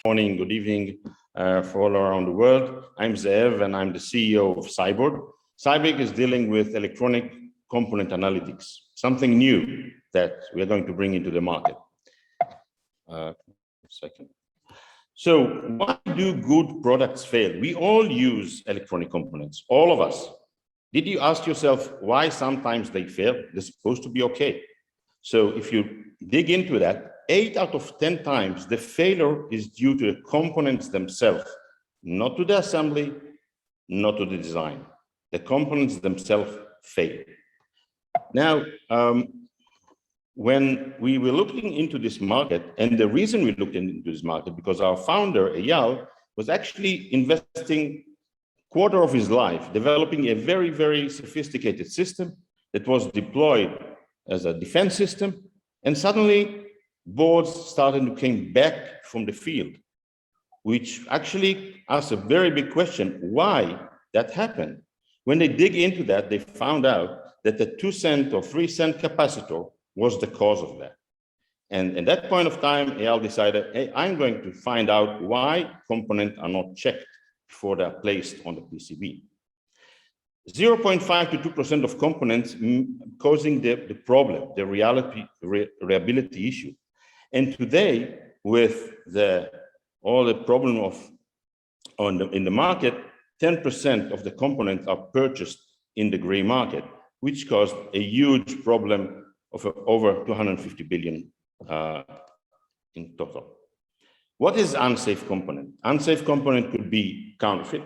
Morning, good evening for all around the world. I'm Zeev and I'm the CEO of Cybord. Cybord is dealing with electronic component analytics, something new that we are going to bring into the market. So why do good products fail? We all use electronic components, all of us. Did you ask yourself why sometimes they fail? They're supposed to be okay. So if you dig into that, 8 out of 10 times, the failure is due to the components themselves, not to the assembly, not to the design. The components themselves fail. Now, when we were looking into this market, and the reason we looked into this market, because our founder, Eyal, was actually investing quarter of his life, developing a very, very sophisticated system that was deployed as a defense system, and suddenly boards started to come back from the field, which actually asks a very big question, why that happened. When they dig into that, they found out that the 2-cent or 3-cent capacitor was the cause of that. And at that point of time, Eyal decided, hey, I'm going to find out why components are not checked before they're placed on the PCB. 0.5 to 2% of components causing the problem, the reliability issue. And today, with all the problem in the market, 10% of the components are purchased in the gray market, which caused a huge problem of over 250 billion in total. What is unsafe component? Unsafe component could be counterfeit,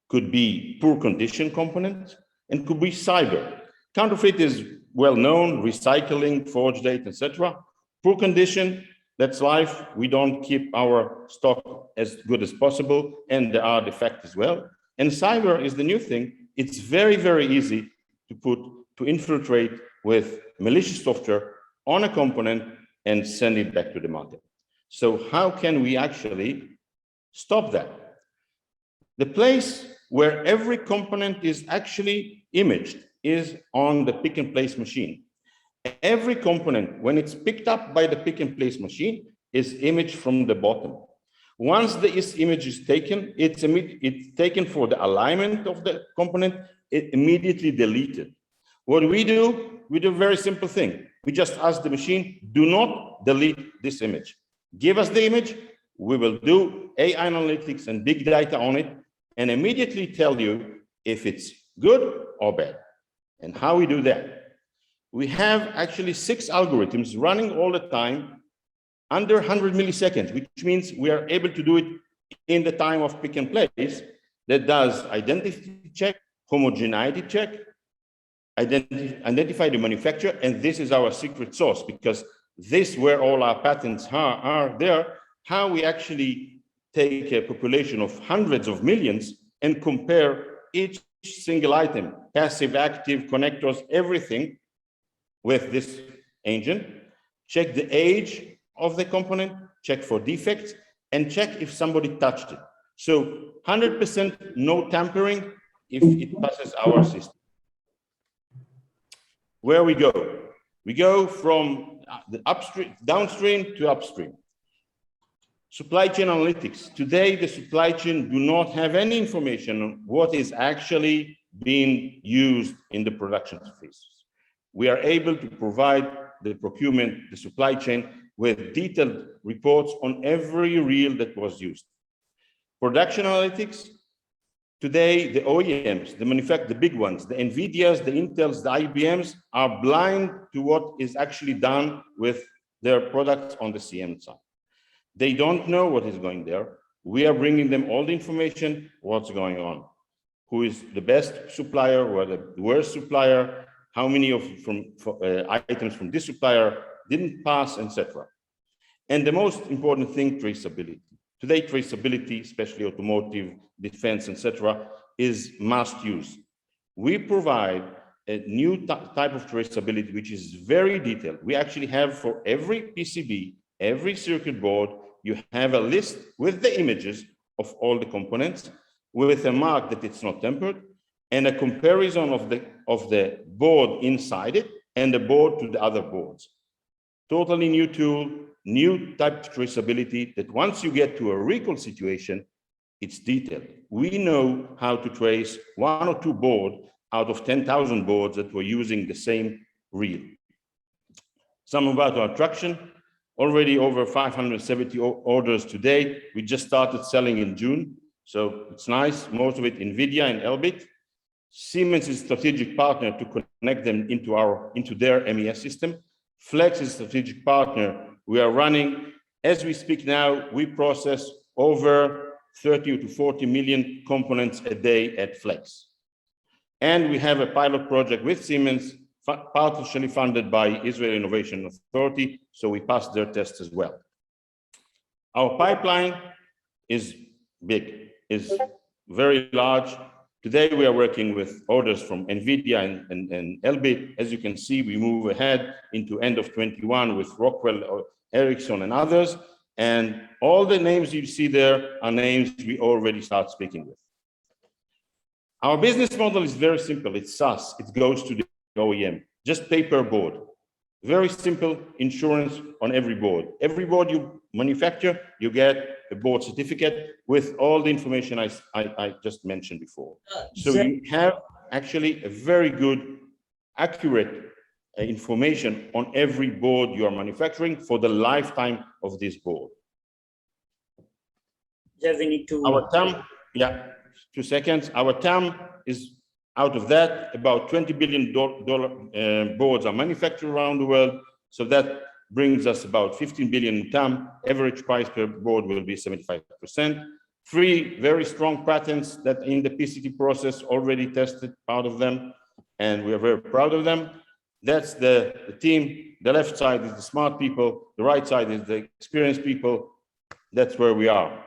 could be poor condition component, and could be cyber. Counterfeit is well known, recycling, forged date, etc. Poor condition, that's life. We don't keep our stock as good as possible, and there are defects as well. And cyber is the new thing. It's very, very easy to infiltrate with malicious software on a component and send it back to the market. So how can we actually stop that? The place where every component is actually imaged is on the pick and place machine. Every component, when it's picked up by the pick and place machine, is imaged from the bottom. Once this image is taken, it's taken for the alignment of the component, it's immediately deleted. What we do a very simple thing. We just ask the machine, do not delete this image. Give us the image, we will do AI analytics and big data on it, and immediately tell you if it's good or bad. And how we do that? We have actually 6 algorithms running all the time under 100 milliseconds, which means we are able to do it in the time of pick and place. That does identity check, homogeneity check, identify the manufacturer, and this is our secret sauce, because this is where all our patents are there, how we actually take a population of hundreds of millions and compare each single item, passive, active, connectors, everything with this engine, check the age of the component, check for defects, and check if somebody touched it. So 100% no tampering if it passes our system. Where we go? We go from the downstream to upstream. Supply chain analytics. Today, the supply chain do not have any information on what is actually being used in the production phases. We are able to provide the procurement, the supply chain, with detailed reports on every reel that was used. Production analytics. Today, the OEMs, the big ones, the NVIDIAs, the Intels, the IBMs are blind to what is actually done with their products on the CM side. They don't know what is going there. We are bringing them all the information, what's going on, who is the best supplier, or the worst supplier, how many items from this supplier didn't pass, etc. And the most important thing, traceability. Today, traceability, especially automotive, defense, etc., is must use. We provide a new type of traceability, which is very detailed. We actually have for every PCB, every circuit board, you have a list with the images of all the components, with a mark that it's not tampered, and a comparison of the board inside it and the board to the other boards. totally new tool, new type of traceability, that once you get to a recall situation, it's detailed. We know how to trace 1 or 2 boards out of 10,000 boards that were using the same reel. Some about our traction, already over 570 orders today. We just started selling in June, so it's nice, most of it NVIDIA and Elbit. Siemens is a strategic partner to connect them into their MES system. Flex is a strategic partner. We are running, as we speak now, we process over 30 to 40 million components a day at Flex. And we have a pilot project with Siemens, partially funded by Israel Innovation Authority, so we passed their tests as well. Our pipeline is big, is very large. Today we are working with orders from NVIDIA and Elbit. As you can see, we move ahead into end of 21 with Rockwell, Ericsson, and others. And all the names you see there are names we already start speaking with. Our business model is very simple. It's SaaS. It goes to the OEM, just pay per board. Very simple insurance on every board. Every board you manufacture, you get a board certificate with all the information I just mentioned before. So you have actually a very good, accurate information on every board you are manufacturing for the lifetime of this board. Yeah, we need to. Our TAM, yeah, 2 seconds. Our TAM is, out of that, about $20 billion boards are manufactured around the world. So that brings us about 15 billion TAM. Average price per board will be 75%. 3 very strong patents that in the PCT process already tested, part of them, and we are very proud of them. That's the team. The left side is the smart people. The right side is the experienced people. That's where we are.